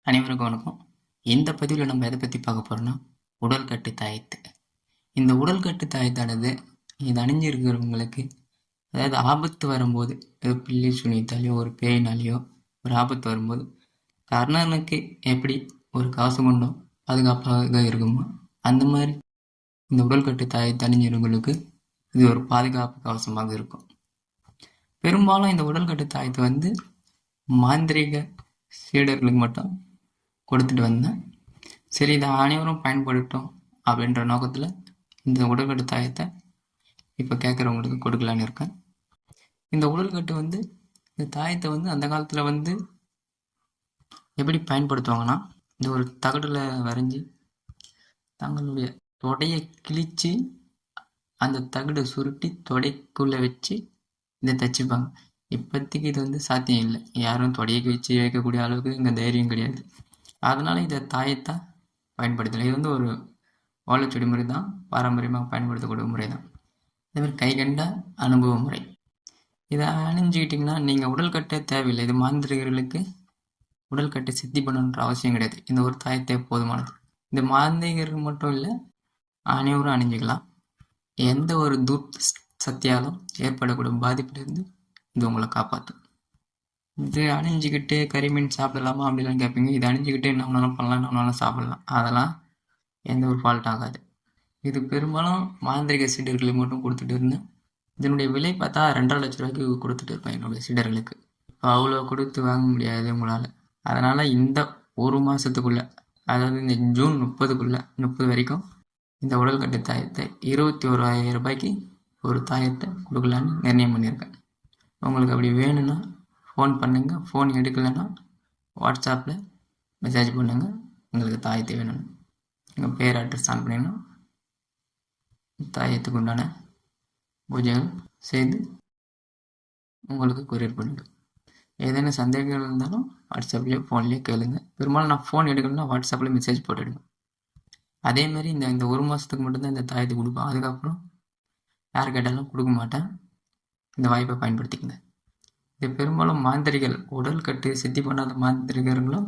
அனைவருக்கும் வணக்கம். இந்த பதிவில் நம்ம எதை பற்றி பார்க்க போகிறோம்னா உடல்கட்டு தாயத்து. இந்த உடல்கட்டு தாயத்தானது இது அணிஞ்சிருக்கிறவங்களுக்கு, அதாவது ஆபத்து வரும்போது, பில்லி சுனித்தாலேயோ ஒரு பேயினாலேயோ ஒரு ஆபத்து வரும்போது கர்ணனுக்கு எப்படி ஒரு காசு கொண்டோம் பாதுகாப்பாக இருக்குமோ அந்த மாதிரி இந்த உடல்கட்டு தாயத்தை அணிஞ்சிருவங்களுக்கு இது ஒரு பாதுகாப்பு கவசமாக இருக்கும். பெரும்பாலும் இந்த உடல்கட்டு தாயத்தை மாந்திரிக சீடர்களுக்கு மட்டும் கொடுத்துட்டு வந்தேன். சரி, இதை அனைவரும் பயன்படுத்தோம் அப்படின்ற நோக்கத்தில் இந்த உடல்கட்டு தாயத்தை இப்போ கேட்குறவங்களுக்கு கொடுக்கலான்னு இருக்கேன். இந்த உடல்கட்டு இந்த தாயத்தை அந்த காலத்தில் எப்படி பயன்படுத்துவாங்கன்னா, இந்த ஒரு தகடில் வரைஞ்சி தங்களுடைய தொடையை கிழித்து அந்த தகடை சுருட்டி தொடைக்குள்ளே வச்சு இதை தைச்சிப்பாங்க. இப்போதைக்கு இது சாத்தியம் இல்லை. யாரும் தொடையை வச்சு வைக்கக்கூடிய அளவுக்கு இங்கே தைரியம் கிடையாது. அதனால் இதை தாயத்தை பயன்படுத்தலை. இது ஒரு ஓலைச்சுவடி முறை தான், பாரம்பரியமாக பயன்படுத்தக்கூடிய முறை தான். அதேமாதிரி கை கண்ட அனுபவ முறை. இதை அணிஞ்சிக்கிட்டிங்கன்னா நீங்கள் உடல்கட்டே தேவையில்லை. இது மாந்திரிகர்களுக்கு உடல்கட்டை சித்தி பண்ணணுன்ற அவசியம் கிடையாது. இந்த ஒரு தாயத்தை போதுமானது. இந்த மாந்திரிகர்கள் மட்டும் இல்லை, அனைவரும் அணிஞ்சிக்கலாம். எந்த ஒரு சக்தியாலும் ஏற்படக்கூடிய பாதிப்பிலிருந்து இது உங்களை காப்பாற்றும். இது அணிஞ்சிக்கிட்டு கறிமீன் சாப்பிடலாமா அப்படிலாம் கேட்பீங்க. இது அணிஞ்சிக்கிட்டு என்ன வேணாலும் பண்ணலாம், என்ன வேணாலும் சாப்பிடலாம். அதெல்லாம் எந்த ஒரு ஃபால்ட் ஆகாது. இது பெரும்பாலும் மாந்திரிக சீடர்களுக்கு மட்டும் கொடுத்துட்டு இருந்தேன். இதனுடைய விலை பார்த்தா 2.5 லட்ச ரூபாய்க்கு கொடுத்துட்டு இருப்பேன் என்னுடைய சீடர்களுக்கு. இப்போ அவ்வளோ கொடுத்து வாங்க முடியாது உங்களால். அதனால் இந்த ஒரு மாதத்துக்குள்ளே, அதாவது இந்த ஜூன் 30 வரைக்கும் இந்த உடல்கட்டு தாயத்தை 21,000 ரூபாய்க்கு ஒரு தாயத்தை கொடுக்கலான்னு நிர்ணயம் பண்ணியிருக்கேன். உங்களுக்கு அப்படி வேணும்னா ஃபோன் பண்ணுங்கள். ஃபோன் எடுக்கலைன்னா வாட்ஸ்அப்பில் மெசேஜ் பண்ணுங்கள். உங்களுக்கு தாயத்தை வேணும், உங்கள் பேர் அட்ரஸ் ஆன் பண்ணிங்கன்னா தாயத்துக்கு உண்டான பூஜைகள் செய்து உங்களுக்கு கொரியர் பண்ணிவிடும். ஏதேனும் சந்தேகங்கள் இருந்தாலும் வாட்ஸ்அப்லேயோ ஃபோன்லேயோ கேளுங்க. பெரும்பாலும் நான் ஃபோன் எடுக்கணும்னா வாட்ஸ்அப்பில் மெசேஜ் போட்டுவிடுவேன். அதேமாதிரி இந்த ஒரு மாதத்துக்கு மட்டும்தான் இந்த தாயத்தை கொடுப்பேன். அதுக்கப்புறம் யார் கேட்டாலும் கொடுக்க மாட்டேன். இந்த வாய்ப்பை பயன்படுத்திக்கங்க. இது பெரும்பாலும் மாந்திரிகள், உடல்கட்டு சித்தி பண்ணாத மாந்திரிகர்களும்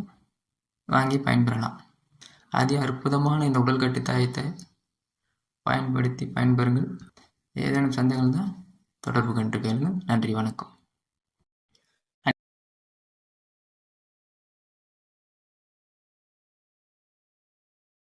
வாங்கி பயன்பெறலாம். அதி அற்புதமான இந்த உடல்கட்டு தாயத்தை பயன்படுத்தி பயன்பெறுங்கள். ஏதேனும் சந்தேகங்கள் தான் தொடர்பு கொண்டு கேளுங்க. நன்றி, வணக்கம்.